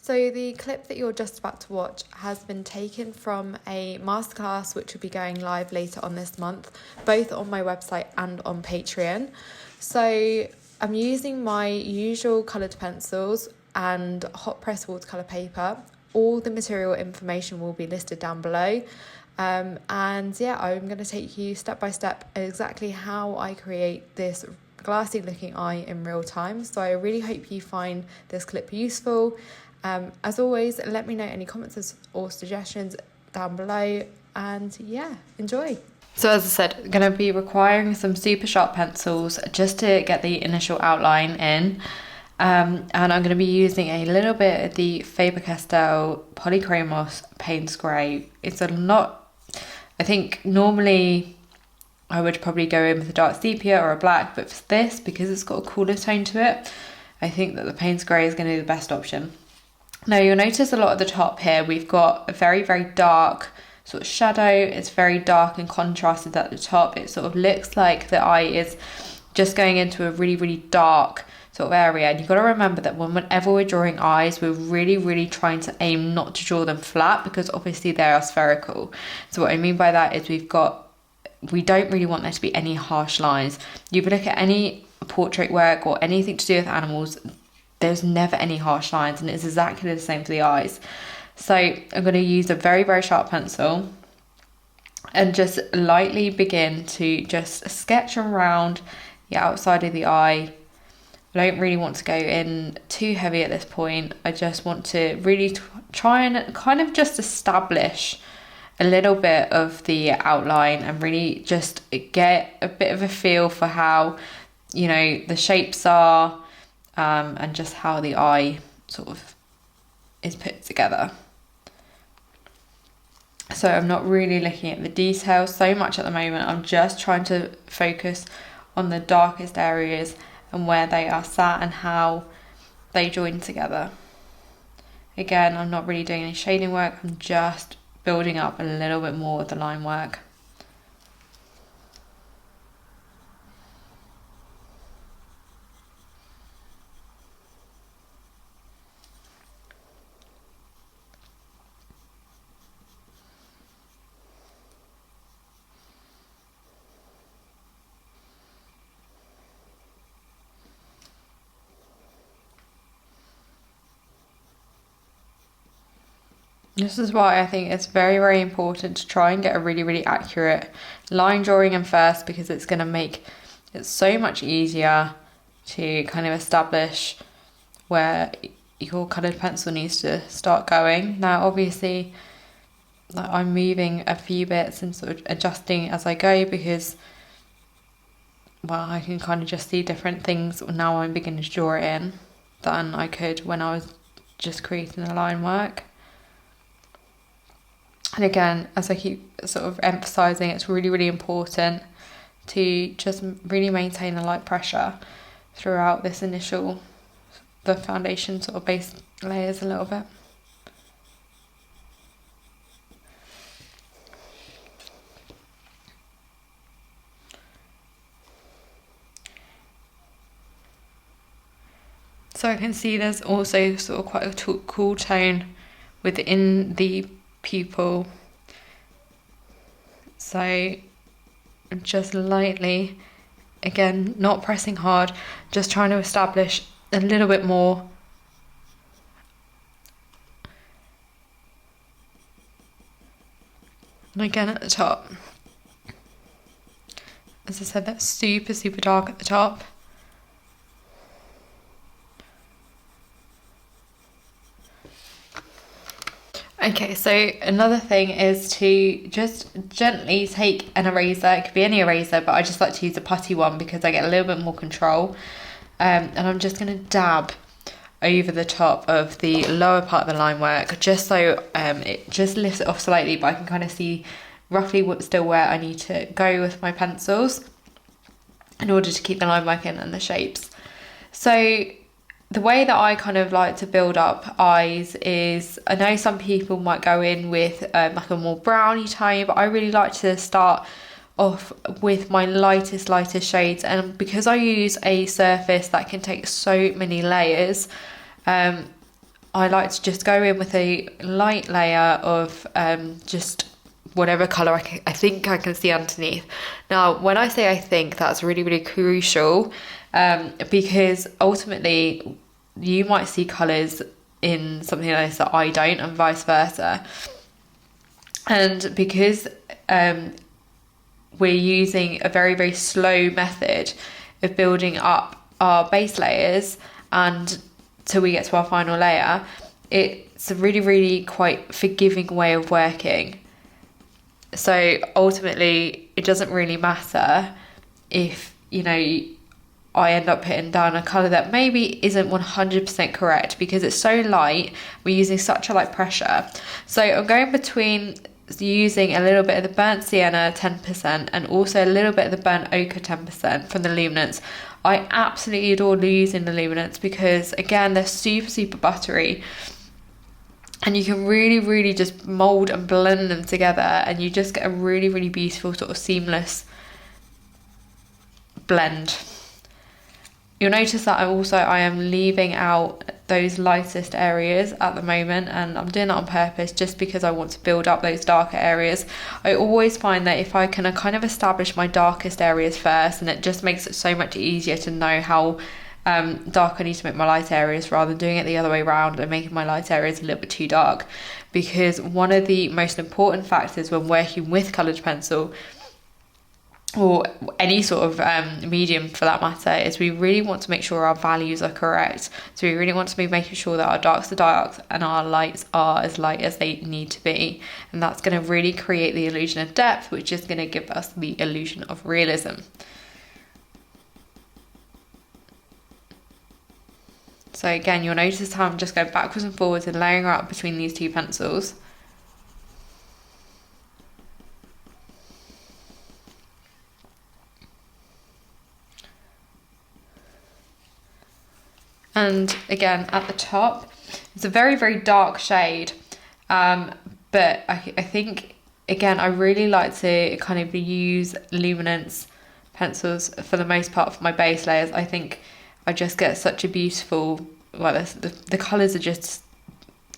So the clip that you're just about to watch has been taken from a masterclass which will be going live later on this month, both on my website and on Patreon. So I'm using my usual coloured pencils and hot press watercolour paper. All the material information will be listed down below. And yeah, I'm going to take you step by step exactly how I create this glassy looking eye in real time. So I really hope you find this clip useful. As always, let me know any comments or suggestions down below, and yeah, enjoy. So as I said, I'm going to be requiring some super sharp pencils just to get the initial outline in. And I'm going to be using a little bit of the Faber-Castell Polychromos Payne's Grey. It's a lot, I think normally I would probably go in with a dark sepia or a black, but for this, because it's got a cooler tone to it, I think that the Payne's Grey is going to be the best option. Now you'll notice a lot at the top here, we've got a very, very dark sort of shadow. It's very dark and contrasted at the top. It sort of looks like the eye is just going into a really, really dark sort of area. And you've got to remember that whenever we're drawing eyes, we're really, really trying to aim not to draw them flat, because obviously they are spherical. So what I mean by that is we don't really want there to be any harsh lines. You can look at any portrait work or anything to do with animals, there's never any harsh lines, and it's exactly the same for the eyes. So I'm going to use a very, very sharp pencil and just lightly begin to just sketch around the outside of the eye. I don't really want to go in too heavy at this point. I just want to really try and kind of just establish a little bit of the outline and really just get a bit of a feel for how, you know, the shapes are, and just how the eye sort of is put together. So I'm not really looking at the details so much at the moment. I'm just trying to focus on the darkest areas and where they are sat and how they join together. Again, I'm not really doing any shading work. I'm just building up a little bit more of the line work. This is why I think it's very, very important to try and get a really, really accurate line drawing in first, because it's going to make it so much easier to kind of establish where your coloured pencil needs to start going. Now, obviously, I'm moving a few bits and sort of adjusting as I go, because, well, I can kind of just see different things now I'm beginning to draw it in than I could when I was just creating the line work. And again, as I keep sort of emphasising, it's really, really important to just really maintain a light pressure throughout this initial, the foundation sort of base layers a little bit. So I can see there's also sort of quite a cool tone within the pupil, so just lightly, again, not pressing hard, just trying to establish a little bit more. And again at the top, as I said, that's super, super dark at the top. Okay, so another thing is to just gently take an eraser. It could be any eraser, but I just like to use a putty one because I get a little bit more control. And I'm just going to dab over the top of the lower part of the line work, just so it just lifts it off slightly, but I can kind of see roughly still where I need to go with my pencils in order to keep the line work in and the shapes. So the way that I kind of like to build up eyes is, I know some people might go in with like a more browny tone, but I really like to start off with my lightest shades. And because I use a surface that can take so many layers, I like to just go in with a light layer of just whatever colour I think I can see underneath. Now, when I say I think, that's really, really crucial, because ultimately you might see colours in something like this that I don't, and vice versa. And because we're using a very, very slow method of building up our base layers and till we get to our final layer, it's a really, really quite forgiving way of working. So ultimately, it doesn't really matter if, you know, I end up putting down a colour that maybe isn't 100% correct, because it's so light, we're using such a light pressure. So I'm going between using a little bit of the burnt sienna 10% and also a little bit of the burnt ochre 10% from the luminance. I absolutely adore using the luminance because, again, they're super, super buttery. And you can really, really just mould and blend them together, and you just get a really, really beautiful sort of seamless blend. You'll notice that I am leaving out those lightest areas at the moment, and I'm doing that on purpose just because I want to build up those darker areas. I always find that if I can kind of establish my darkest areas first, and it just makes it so much easier to know how dark I need to make my light areas, rather than doing it the other way around and making my light areas a little bit too dark. Because one of the most important factors when working with coloured pencil, or any sort of medium for that matter, is we really want to make sure our values are correct. So we really want to be making sure that our darks are dark and our lights are as light as they need to be. And that's going to really create the illusion of depth, which is going to give us the illusion of realism. So again, you'll notice how I'm just going backwards and forwards and layering up between these two pencils. And again, at the top, it's a very, very dark shade. But I think, again, I really like to kind of use luminance pencils for the most part for my base layers. I think I just get such a beautiful, well, the colours are just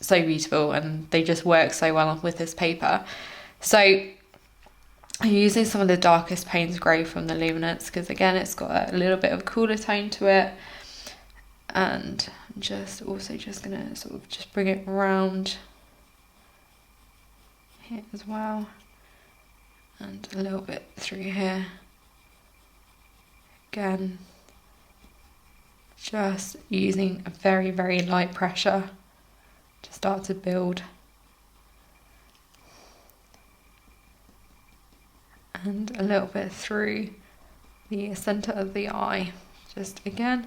so beautiful and they just work so well with this paper. So I'm using some of the darkest Payne's Grey from the luminance because, again, it's got a little bit of cooler tone to it. And I'm just gonna sort of just bring it around here as well, and a little bit through here. Again, just using a very, very light pressure to start to build. And a little bit through the centre of the eye, just again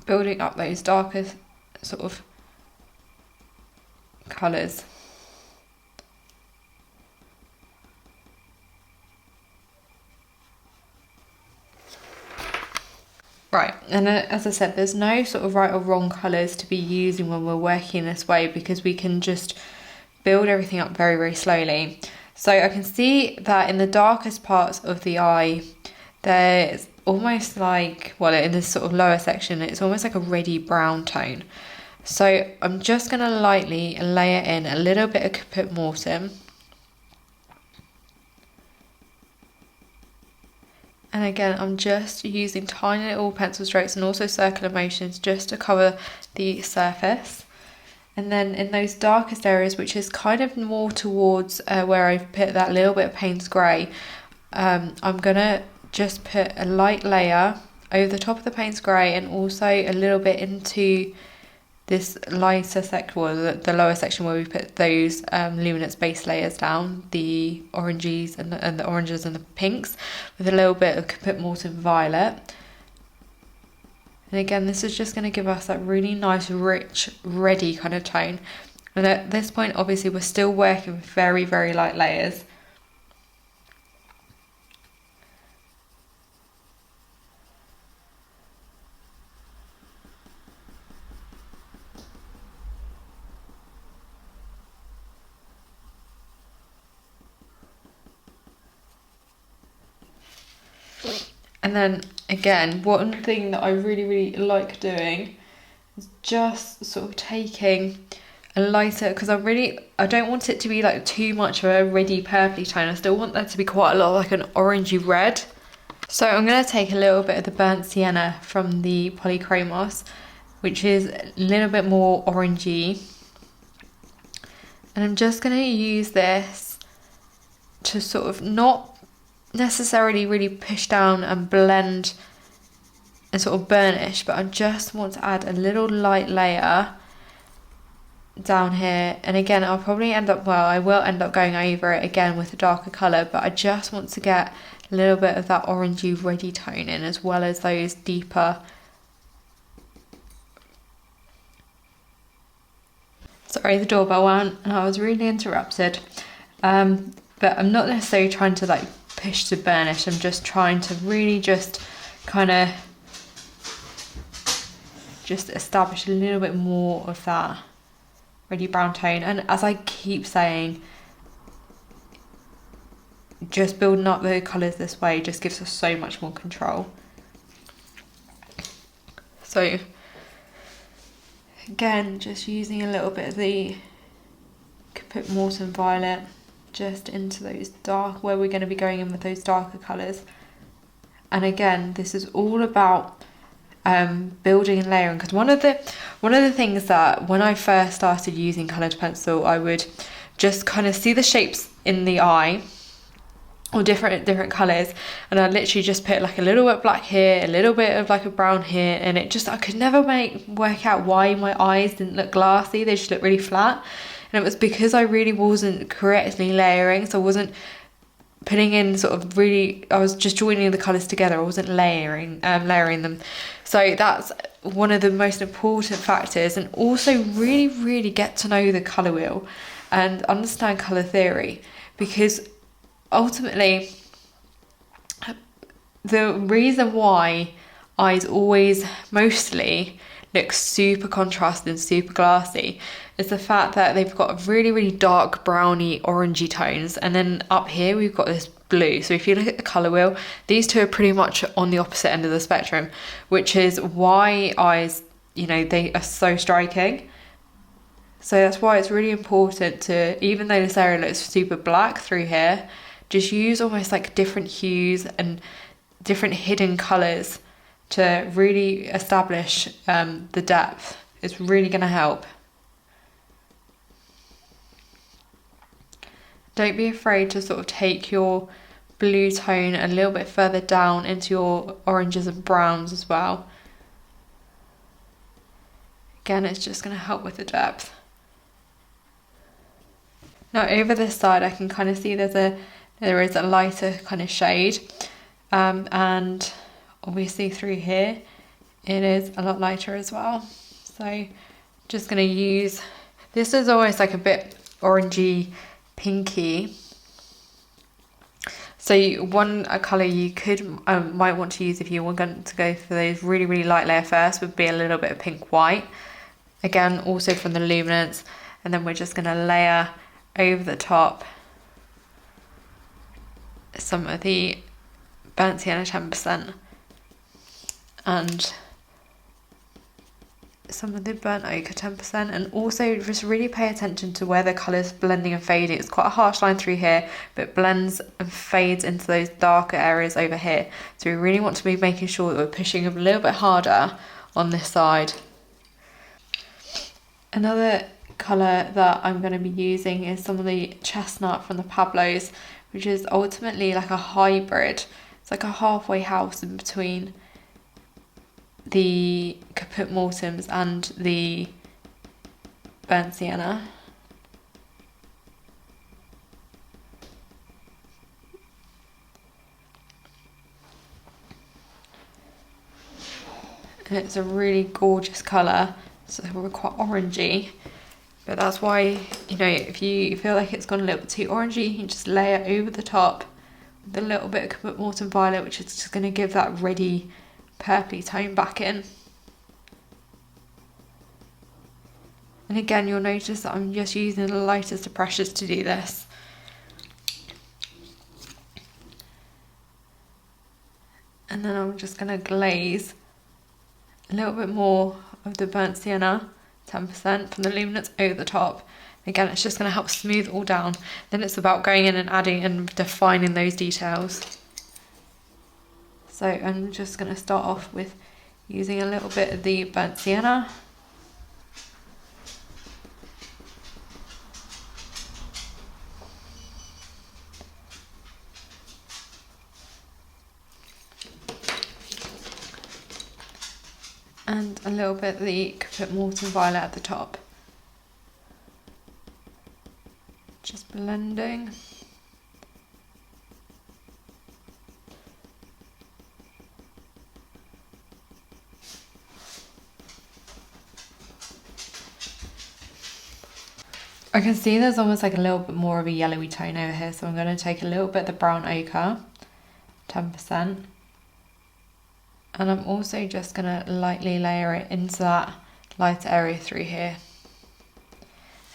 building up those darker sort of colours. Right, and as I said, there's no sort of right or wrong colours to be using when we're working this way, because we can just build everything up very, very slowly. So I can see that in the darkest parts of the eye, there's almost like, well, in this sort of lower section, it's almost like a reddy brown tone. So I'm just going to lightly layer in a little bit of caput mortem. And again, I'm just using tiny little pencil strokes and also circular motions just to cover the surface. And then in those darkest areas, which is kind of more towards where I've put that little bit of Payne's Grey, I'm going to just put a light layer over the top of the Payne's Grey and also a little bit into this lighter section, well, the lower section where we put those luminance base layers down, the oranges and the oranges and the pinks, with a little bit of caput mortem violet. And again, this is just going to give us that really nice, rich, reddy kind of tone. And at this point, obviously, we're still working with very, very light layers. And then again, one thing that I really, really like doing is just sort of taking a lighter, because I don't want it to be like too much of a reddy purpley tone. I still want there to be quite a lot of like an orangey red. So I'm going to take a little bit of the burnt sienna from the Polychromos, which is a little bit more orangey, and I'm just going to use this to sort of not necessarily really push down and blend and sort of burnish, but I just want to add a little light layer down here. And again, I will end up going over it again with a darker colour, but I just want to get a little bit of that orangey reddy tone in, as well as those deeper. Sorry, the doorbell went and I was really interrupted. But I'm not necessarily trying to like push to burnish, I'm just trying to really just kind of just establish a little bit more of that reddy brown tone. And as I keep saying, just building up the colours this way just gives us so much more control. So again, just using a little bit of the Caput Mortem Violet just into those dark, where we're going to be going in with those darker colours. And again, this is all about building and layering, because one of the things that when I first started using coloured pencil, I would just kind of see the shapes in the eye or different colours, and I'd literally just put like a little bit black here, a little bit of like a brown here, and it just, I could never work out why my eyes didn't look glassy, they just looked really flat. And it was because I really wasn't correctly layering, so I wasn't putting in sort of really, I was just joining the colours together, I wasn't layering them. So that's one of the most important factors. And also really get to know the colour wheel and understand colour theory, because ultimately the reason why eyes always mostly look super contrasted and super glassy is the fact that they've got really dark browny orangey tones, and then up here we've got this blue. So if you look at the colour wheel, these two are pretty much on the opposite end of the spectrum, which is why eyes, you know, they are so striking. So that's why it's really important to, even though this area looks super black through here, just use almost like different hues and different hidden colours to really establish the depth. It's really going to help. Don't be afraid to sort of take your blue tone a little bit further down into your oranges and browns as well. Again, it's just going to help with the depth. Now over this side, I can kind of see there is a lighter kind of shade, and obviously through here it is a lot lighter as well. So just going to use, this is always like a bit orangey pinky. So one colour you might want to use if you were going to go for those really light layer first would be a little bit of pink white, again also from the luminance, and then we're just going to layer over the top some of the burnt sienna 10% and some of the burnt ochre 10%, and also just really pay attention to where the colours blending and fading. It's quite a harsh line through here, but it blends and fades into those darker areas over here. So we really want to be making sure that we're pushing a little bit harder on this side. Another colour that I'm going to be using is some of the chestnut from the Pablos, which is ultimately like a hybrid. It's like a halfway house in between the Caput Mortems and the burnt sienna. And it's a really gorgeous colour, so we're quite orangey, but that's why, you know, if you feel like it's gone a little bit too orangey, you can just layer over the top with a little bit of Caput Mortem Violet, which is just going to give that reddy purpley tone back in. And again, you'll notice that I'm just using the lightest of pressures to do this. And then I'm just going to glaze a little bit more of the burnt sienna, 10% from the luminance over the top. Again, it's just going to help smooth it all down. Then it's about going in and adding and defining those details. So I'm just going to start off with using a little bit of the burnt sienna. And a little bit of the Molten Violet at the top. Just blending. I can see there's almost like a little bit more of a yellowy tone over here, so I'm going to take a little bit of the brown ochre, 10%. And I'm also just going to lightly layer it into that lighter area through here.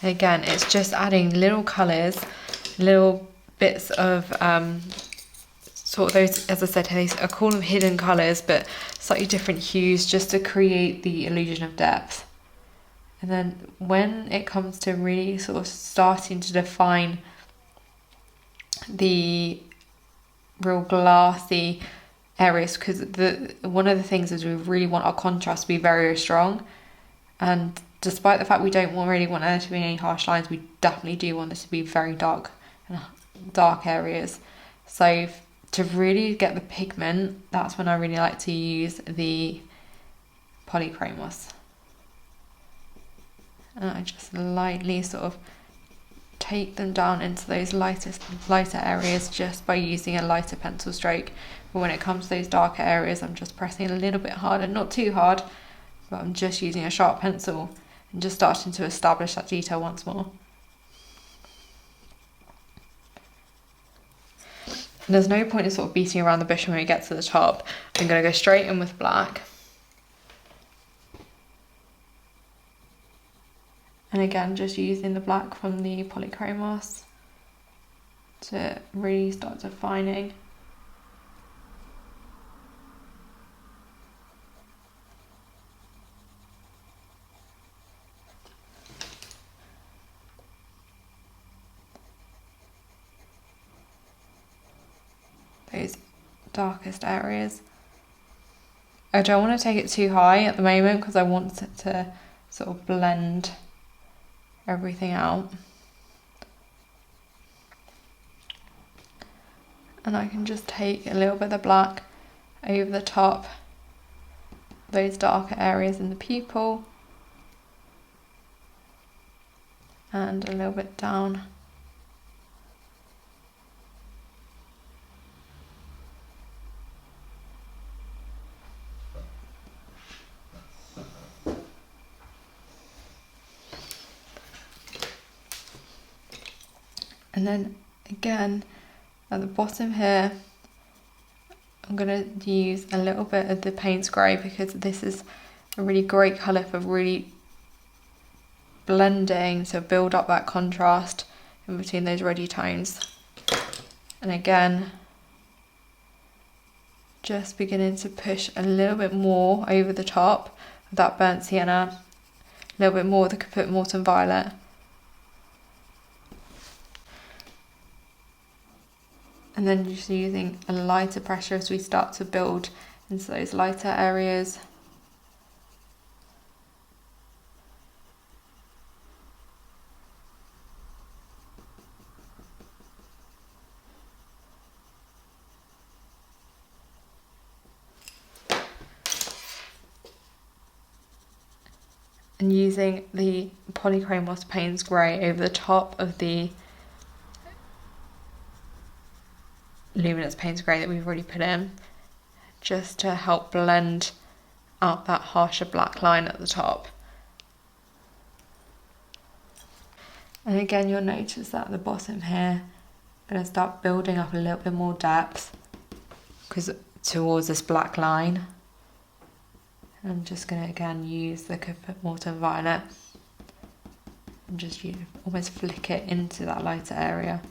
And again, it's just adding little colours, little bits of sort of those, as I said, I call them hidden colours, but slightly different hues just to create the illusion of depth. And then when it comes to really sort of starting to define the real glassy areas, because one of the things is we really want our contrast to be very, very strong, and despite the fact we don't really want there to be any harsh lines, we definitely do want it to be very dark and dark areas. So to really get the pigment, that's when I really like to use the polychromos, and I just lightly sort of take them down into those lighter areas just by using a lighter pencil stroke. But when it comes to those darker areas, I'm just pressing a little bit harder, not too hard, but I'm just using a sharp pencil and just starting to establish that detail once more. And there's no point in sort of beating around the bush when we get to the top. I'm going to go straight in with black. And again, just using the black from the polychromos to really start defining. Those darkest areas. I don't want to take it too high at the moment because I want it to sort of blend everything out. And I can just take a little bit of the black over the top, those darker areas in the pupil, and a little bit down. And then again, at the bottom here, I'm going to use a little bit of the Payne's Grey because this is a really great colour for really blending to build up that contrast in between those reddy tones. And again, just beginning to push a little bit more over the top of that burnt sienna, a little bit more of the Molten Violet. And then just using a lighter pressure as we start to build into those lighter areas. And using the Polychromos Payne's Grey over the top of the luminous Payne's Grey that we've already put in, just to help blend out that harsher black line at the top. And again, you'll notice that at the bottom here, I'm going to start building up a little bit more depth because towards this black line. I'm just going to again use the Molten Violet and just almost flick it into that lighter area.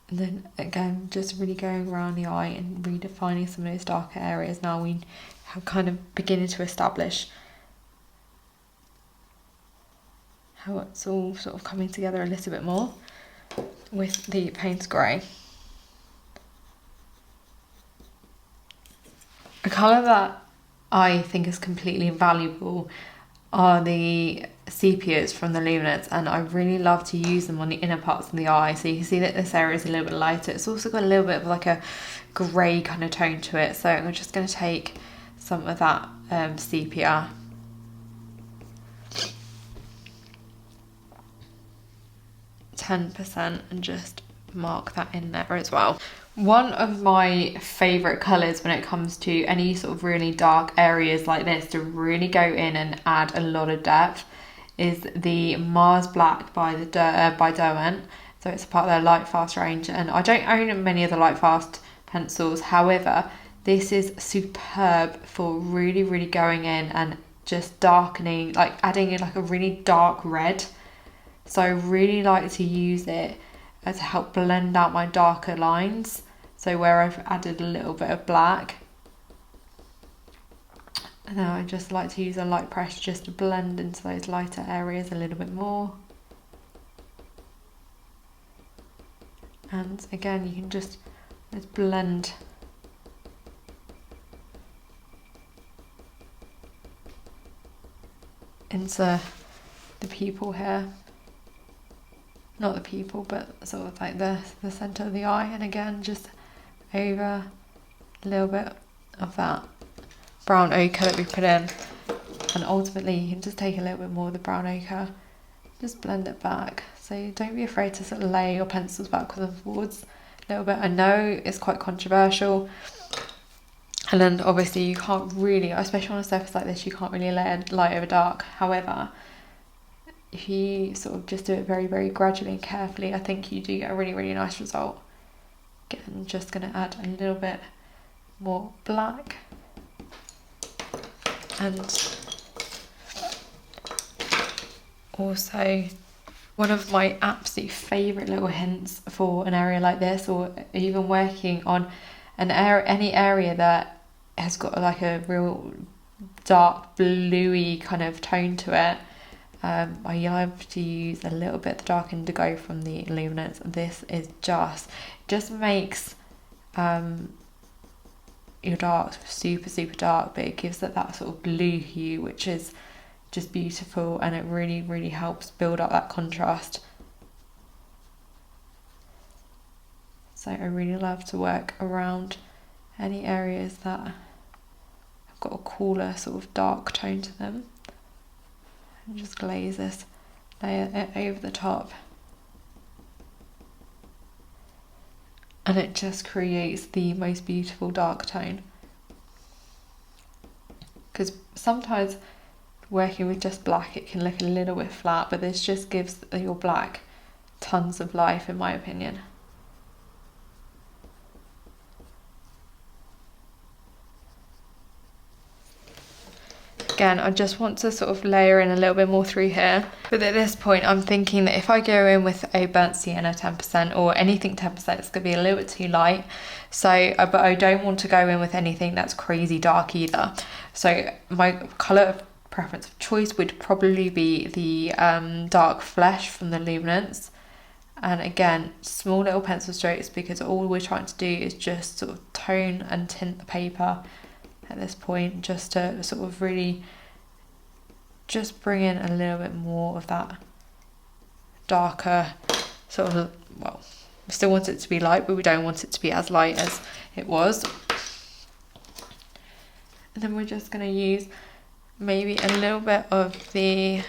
And then again, just really going around the eye and redefining some of those darker areas. Now we have kind of beginning to establish how it's all sort of coming together a little bit more with the Payne's Grey. A colour that I think is completely invaluable are the sepias from the luminance, and I really love to use them on the inner parts of the eye. So you can see that this area is a little bit lighter. It's also got a little bit of like a grey kind of tone to it. So I'm just going to take some of that sepia . 10% and just mark that in there as well. One of my favourite colours when it comes to any sort of really dark areas like this to really go in and add a lot of depth is the Mars Black by Derwent. So it's a part of their Light Fast range, and I don't own many of the Light Fast pencils. However, this is superb for really, really going in and just darkening, like adding in like a really dark red. So I really like to use it to help blend out my darker lines. So where I've added a little bit of black, and now I just like to use a light press just to blend into those lighter areas a little bit more. And again, you can just blend into the pupil here. Not the pupil, but sort of like the centre of the eye, and again just over a little bit of that brown ochre that we put in, and ultimately you can just take a little bit more of the brown ochre, just blend it back. So don't be afraid to sort of lay your pencils backwards and forwards a little bit. I know it's quite controversial, and then obviously you can't really, especially on a surface like this, you can't really lay light over dark. However, if you sort of just do it very, very gradually and carefully, I think you do get a really, really nice result. Again, I'm just going to add a little bit more black, and also one of my absolute favourite little hints for an area like this, or even working on any area that has got like a real dark bluey kind of tone to it. I love to use a little bit of the dark indigo from the luminance. This is just makes your dark super, super dark, but it gives it that sort of blue hue, which is just beautiful, and it really, really helps build up that contrast. So I really love to work around any areas that have got a cooler sort of dark tone to them, and just glaze this layer over the top, and it just creates the most beautiful dark tone. Because sometimes working with just black, it can look a little bit flat, but this just gives your black tons of life, in my opinion. Again, I just want to sort of layer in a little bit more through here. But at this point, I'm thinking that if I go in with a burnt sienna 10% or anything 10%, it's going to be a little bit too light. So, but I don't want to go in with anything that's crazy dark either. So my colour of preference of choice would probably be the dark flesh from the luminance. And again, small little pencil strokes, because all we're trying to do is just sort of tone and tint the paper at this point, just to sort of really just bring in a little bit more of that darker sort of, well, we still want it to be light, but we don't want it to be as light as it was. And then we're just going to use maybe a little bit of the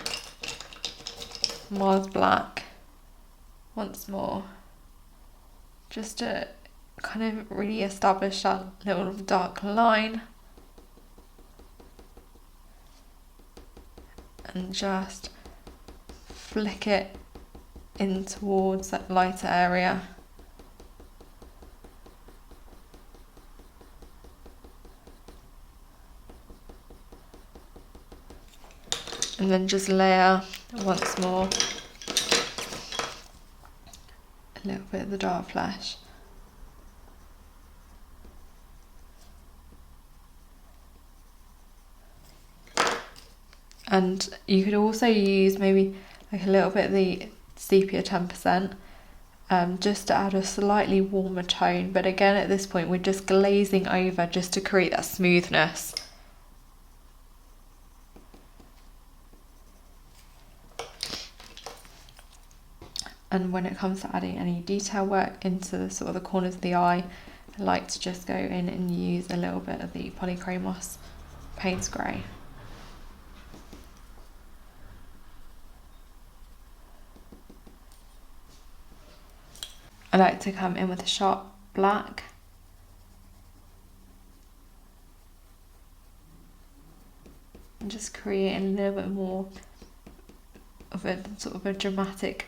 Mars Black once more, just to kind of really establish that little dark line, and just flick it in towards that lighter area. And then just layer once more a a little bit of the dark flesh. And you could also use maybe like a little bit of the sepia 10%, just to add a slightly warmer tone. But again, at this point, we're just glazing over just to create that smoothness. And when it comes to adding any detail work into the sort of the corners of the eye, I like to just go in and use a little bit of the Polychromos Payne's Grey. I like to come in with a sharp black. And just create a little bit more of a sort of a dramatic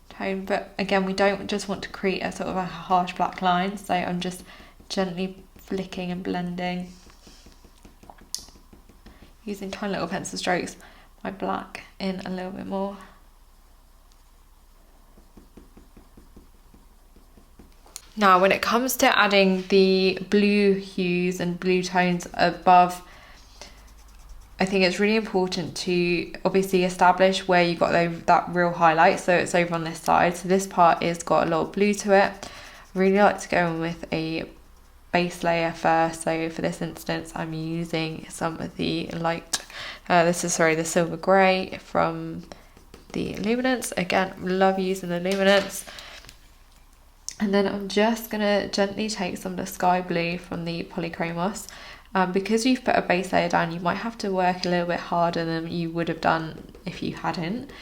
tone. But again, we don't just want to create a sort of a harsh black line, so I'm just gently flicking and blending, using tiny little pencil strokes, my black in a little bit more. Now, when it comes to adding the blue hues and blue tones above, I think it's really important to obviously establish where you got that real highlight. So it's over on this side. So this part is got a lot of blue to it. I really like to go in with a base layer first. So for this instance, I'm using some of the the silver grey from the Luminance. Again, love using the Luminance. And then I'm just gonna gently take some of the sky blue from the Polychromos. Because you've put a base layer down, you might have to work a little bit harder than you would have done if you hadn't,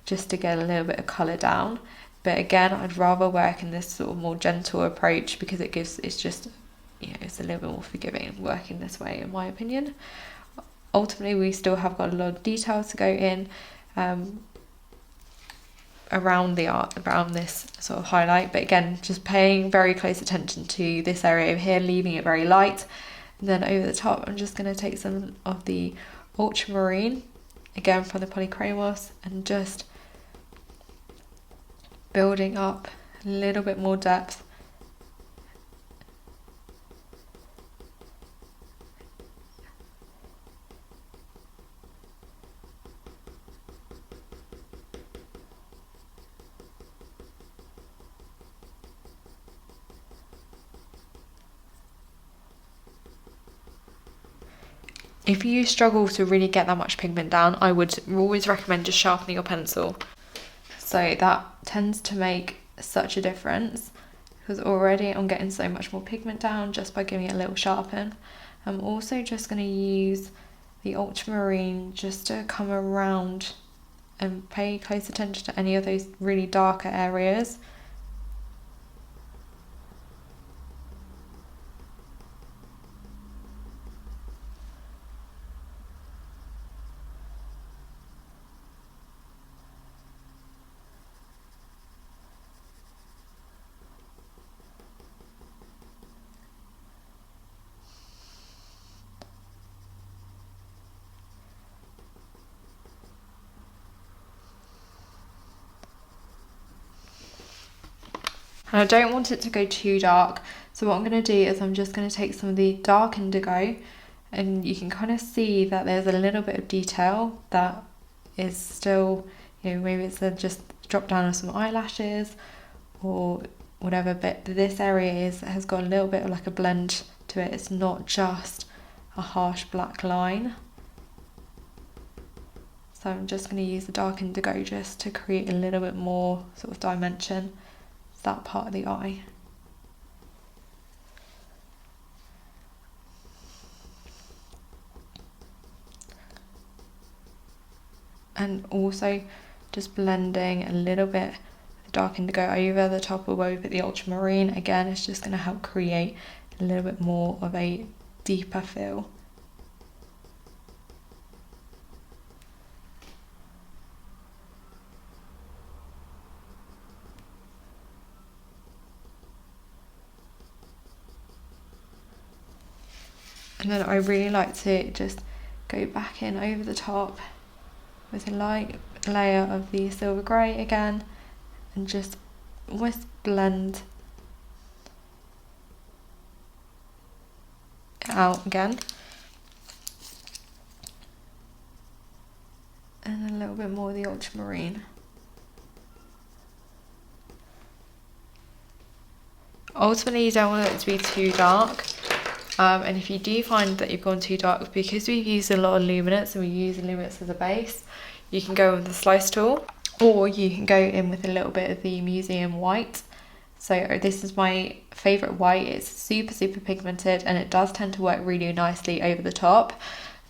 just to get a little bit of colour down. But again, I'd rather work in this sort of more gentle approach, because it's just, it's a little bit more forgiving working this way, in my opinion. Ultimately, we still have got a lot of detail to go in around the art, around this sort of highlight. But again, just paying very close attention to this area over here, leaving it very light. And then over the top, I'm just going to take some of the ultramarine, again from the Polychromos, and just building up a little bit more depth. If you struggle to really get that much pigment down, I would always recommend just sharpening your pencil. So that tends to make such a difference, because already I'm getting so much more pigment down just by giving it a little sharpen. I'm also just going to use the ultramarine just to come around and pay close attention to any of those really darker areas. And I don't want it to go too dark, so what I'm going to do is I'm just going to take some of the dark indigo, and you can kind of see that there's a little bit of detail that is still, maybe it's just drop down of some eyelashes or whatever, but this area has got a little bit of like a blend to it. It's not just a harsh black line. So I'm just going to use the dark indigo just to create a little bit more sort of dimension to that part of the eye. And also just blending a little bit of the dark indigo over the top of where we put the ultramarine. Again, it's just going to help create a little bit more of a deeper feel. And then I really like to just go back in over the top with a light layer of the silver grey again, and just almost blend it out again. And a little bit more of the ultramarine. Ultimately, you don't want it to be too dark. And if you do find that you've gone too dark, because we've used a lot of luminance and we use luminance as a base, you can go with the slice tool, or you can go in with a little bit of the museum white. So this is my favourite white. It's super, super pigmented, and it does tend to work really nicely over the top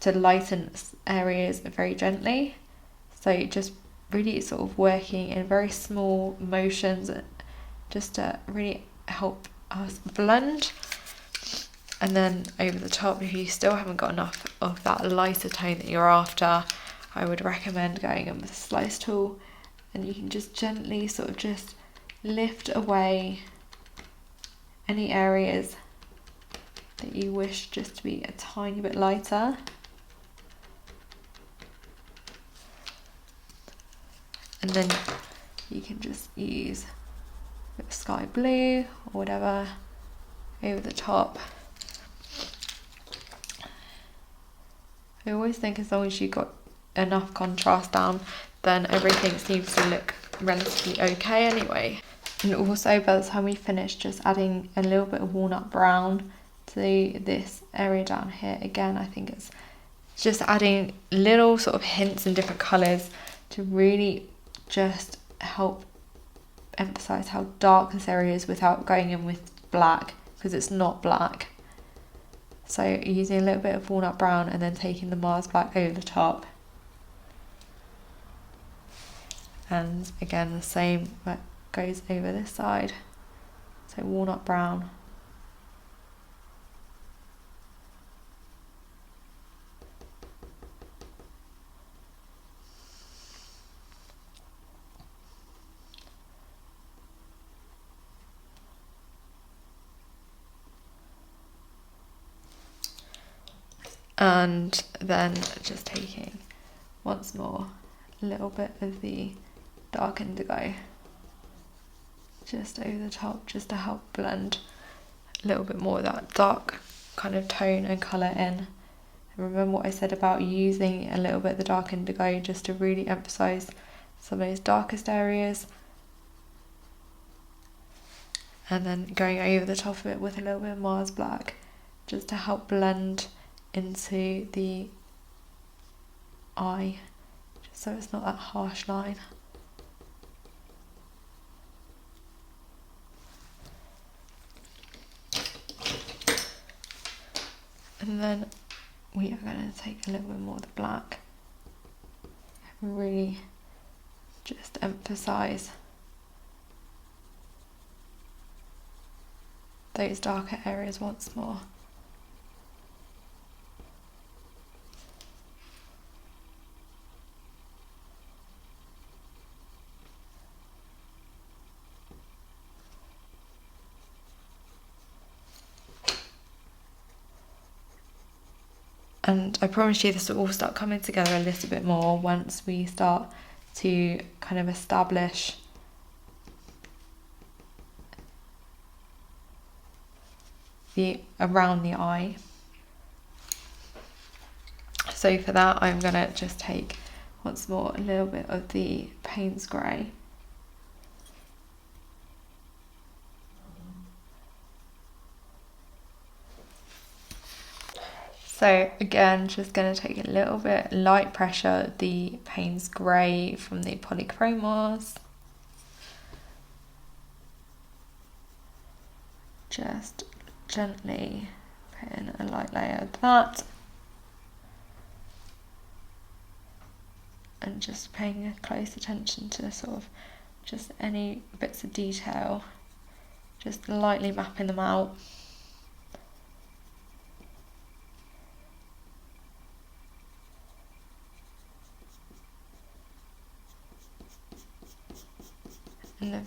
to lighten areas very gently. So just really sort of working in very small motions just to really help us blend. And then over the top, if you still haven't got enough of that lighter tone that you're after, I would recommend going in with a slice tool, and you can just gently sort of just lift away any areas that you wish just to be a tiny bit lighter. And then you can just use a bit of sky blue or whatever over the top. I always think as long as you've got enough contrast down, then everything seems to look relatively okay anyway. And also by the time we finish, just adding a little bit of walnut brown to this area down here. Again, I think it's just adding little sort of hints in different colours to really just help emphasise how dark this area is without going in with black, because it's not black. So using a little bit of walnut brown and then taking the Mars black over the top. And again, the same that goes over this side. So walnut brown. And then just taking once more a little bit of the dark indigo just over the top, just to help blend a little bit more of that dark kind of tone and colour in. And remember what I said about using a little bit of the dark indigo just to really emphasise some of those darkest areas, and then going over the top of it with a little bit of Mars black just to help blend into the eye, just so it's not that harsh line. And then we are going to take a little bit more of the black and really just emphasise those darker areas once more. And I promise you this will all start coming together a little bit more once we start to kind of establish the around the eye. So for that, I'm gonna just take once more a little bit of the Payne's Grey. So again, just going to take a little bit light pressure, the Payne's Grey from the Polychromos. Just gently put in a light layer of that. And just paying close attention to sort of just any bits of detail. Just lightly mapping them out. And then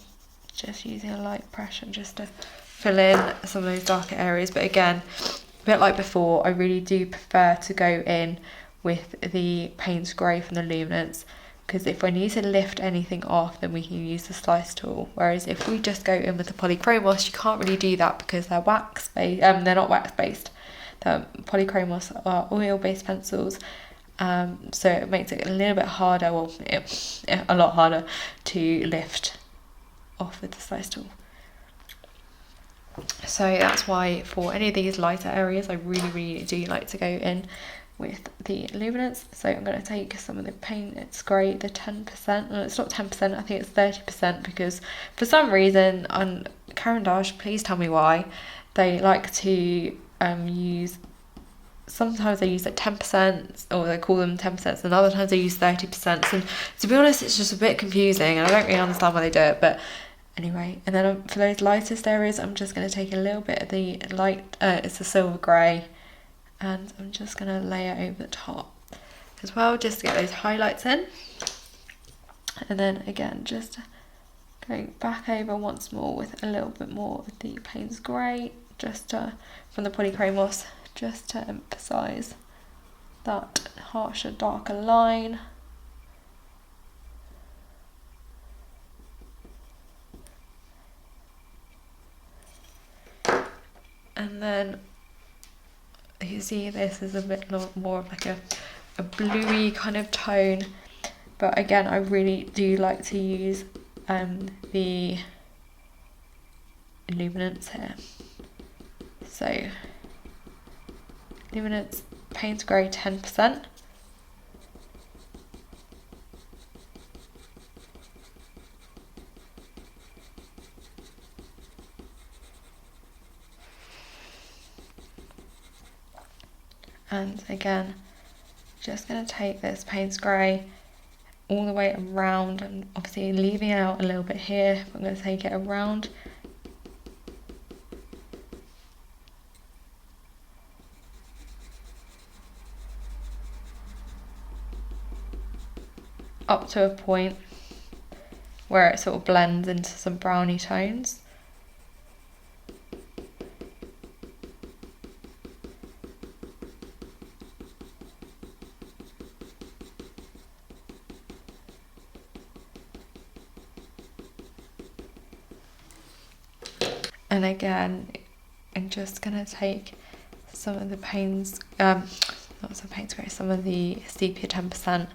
just using a light pressure just to fill in some of those darker areas. But again, a bit like before, I really do prefer to go in with the Payne's Grey from the Luminance, because if we need to lift anything off, then we can use the slice tool. Whereas if we just go in with the polychromos, you can't really do that because they're wax based. They're not wax based. The polychromos are oil based pencils. So it makes it a little bit harder, well, a lot harder to lift off with the slice tool. So that's why for any of these lighter areas, I really do like to go in with the luminance. So I'm going to take some of the paint, it's great, the 10%, no, it's not 10%, I think it's 30%, because for some reason on Caran d'Ache, please tell me why, they like to use, sometimes they use like 10%, or they call them 10%, and other times they use 30%, and to be honest, it's just a bit confusing, and I don't really understand why they do it, but anyway. And then for those lightest areas, I'm just going to take a little bit of the light, it's a silver grey, and I'm just going to lay it over the top as well, just to get those highlights in. And then again, just going back over once more with a little bit more of the Payne's Grey, just from the polychromos, just to emphasise that harsher, darker line. And then you see this is a bit more of like a bluey kind of tone, but again, I really do like to use the luminance here. So luminance, Payne's Grey 10%. And again, just going to take this Payne's Grey all the way around, and obviously leaving out a little bit here. I'm going to take it around. Up to a point where it sort of blends into some browny tones. And again, I'm just going to take some of the Payne's, not some Payne's Grey, some of the sepia 10%,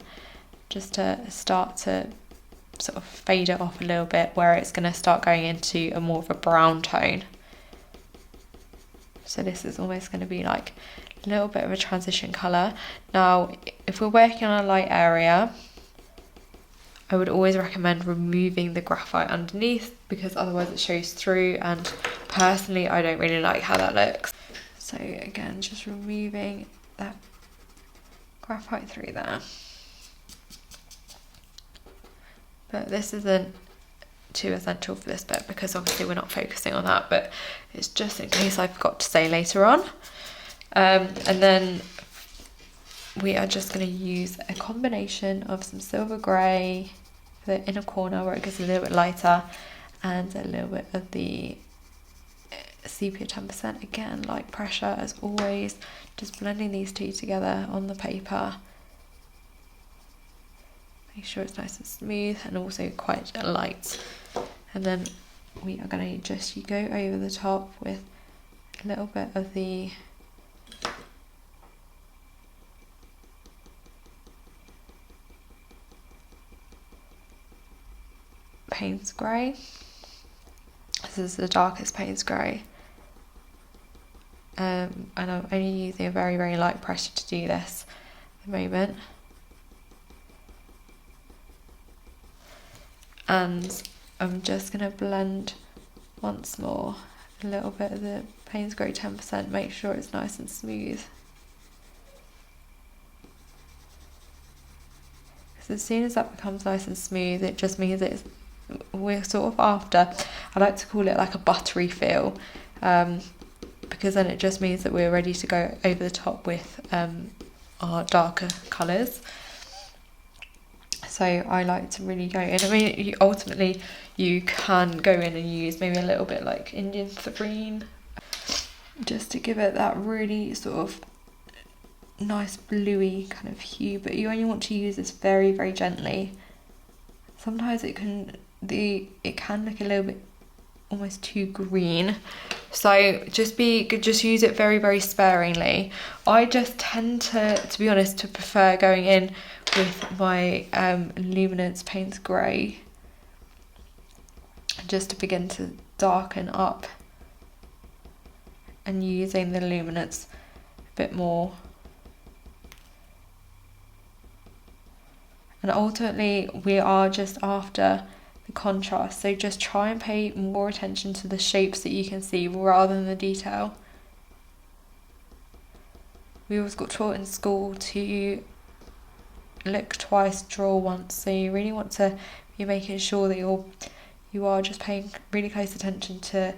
just to start to sort of fade it off a little bit, where it's going to start going into a more of a brown tone. So this is almost going to be like a little bit of a transition colour. Now, if we're working on a light area, I would always recommend removing the graphite underneath, because otherwise it shows through, and personally I don't really like how that looks. So again, just removing that graphite through there. But this isn't too essential for this bit, because obviously we're not focusing on that, but it's just in case I forgot to say later on. And then we are just going to use a combination of some silver grey for the inner corner where it gets a little bit lighter, and a little bit of the sepia 10%. Again, light pressure as always, just blending these two together on the paper. Make sure it's nice and smooth and also quite light. And then we are going to just go over the top with a little bit of the Payne's Grey. This is the darkest Payne's Grey. And I'm only using a very light pressure to do this at the moment. And I'm just going to blend once more a little bit of the Payne's Grey 10%, make sure it's nice and smooth. Because as soon as that becomes nice and smooth, it just means we're sort of after, I like to call it like a buttery feel, because then it just means that we're ready to go over the top with our darker colours. So I like to really go in. I mean, ultimately you can go in and use maybe a little bit like Indian Serene, just to give it that really sort of nice bluey kind of hue, but you only want to use this very gently, sometimes it can look a little bit almost too green. So just use it very, very sparingly. I just tend to be honest, to prefer going in with my Luminance Payne's Grey, just to begin to darken up, and using the Luminance a bit more. And ultimately we are just after the contrast, so just try and pay more attention to the shapes that you can see rather than the detail. We always got taught in school to look twice, draw once, so you really want to be making sure that you are just paying really close attention to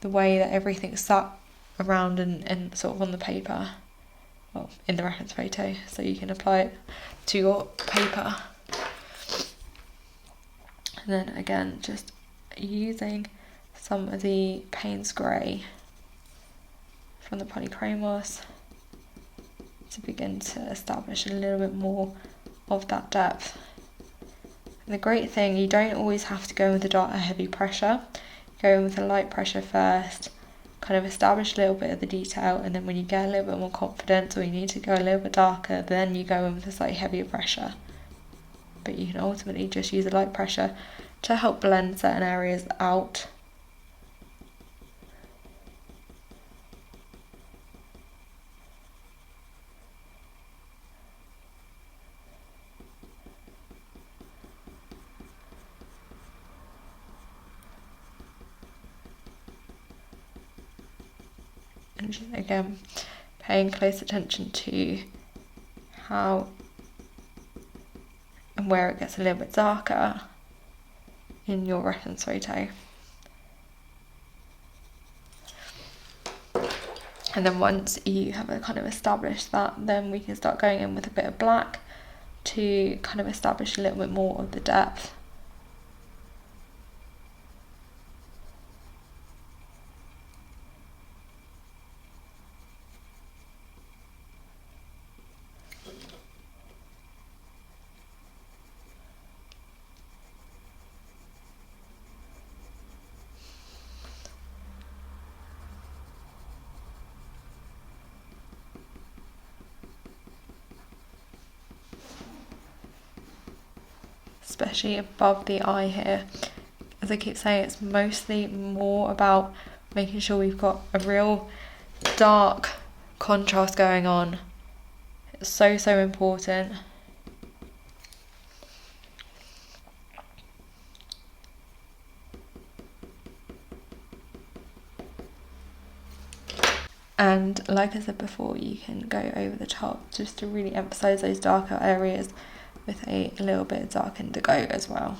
the way that everything's sat around and sort of on the paper, well, in the reference photo, so you can apply it to your paper. And then again, just using some of the Payne's Grey from the Polychromos to begin to establish a little bit more of that depth. And the great thing, you don't always have to go with a heavy pressure. Go in with a light pressure first, kind of establish a little bit of the detail, and then when you get a little bit more confidence or you need to go a little bit darker, then you go in with a slightly heavier pressure. But you can ultimately just use a light pressure to help blend certain areas out. And just, again, paying close attention to how and where it gets a little bit darker in your reference photo. And then once you have kind of established that, then we can start going in with a bit of black to kind of establish a little bit more of the depth. Especially above the eye here. As I keep saying, it's mostly more about making sure we've got a real dark contrast going on. It's so important. And like I said before, you can go over the top just to really emphasize those darker areas with a little bit of dark indigo as well.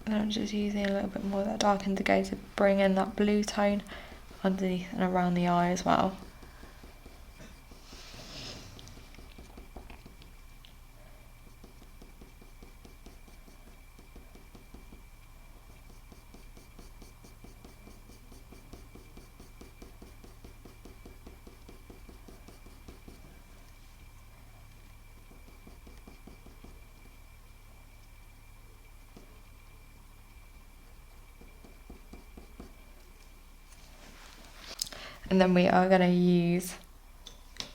And I'm just using a little bit more of that dark indigo to bring in that blue tone underneath and around the eye as well. And then we are going to use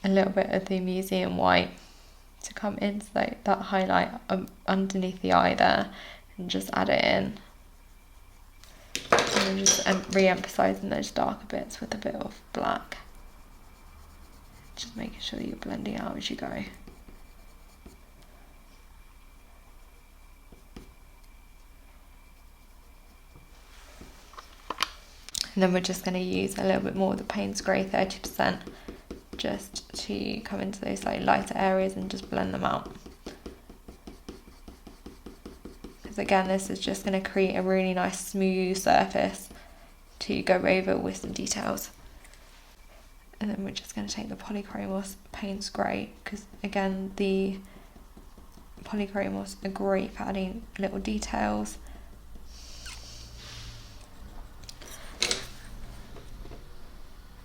a little bit of the Museum White to come into that highlight underneath the eye there, and just add it in. And then just re-emphasising those darker bits with a bit of black. Just making sure that you're blending out as you go. And then we're just going to use a little bit more of the Payne's Grey 30% just to come into those like lighter areas and just blend them out. Because again, this is just going to create a really nice smooth surface to go over with some details. And then we're just going to take the Polychromos Payne's Grey, because again, the Polychromos are great for adding little details.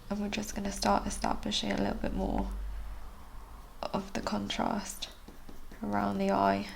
And we're just going to start establishing a little bit more of the contrast around the eye.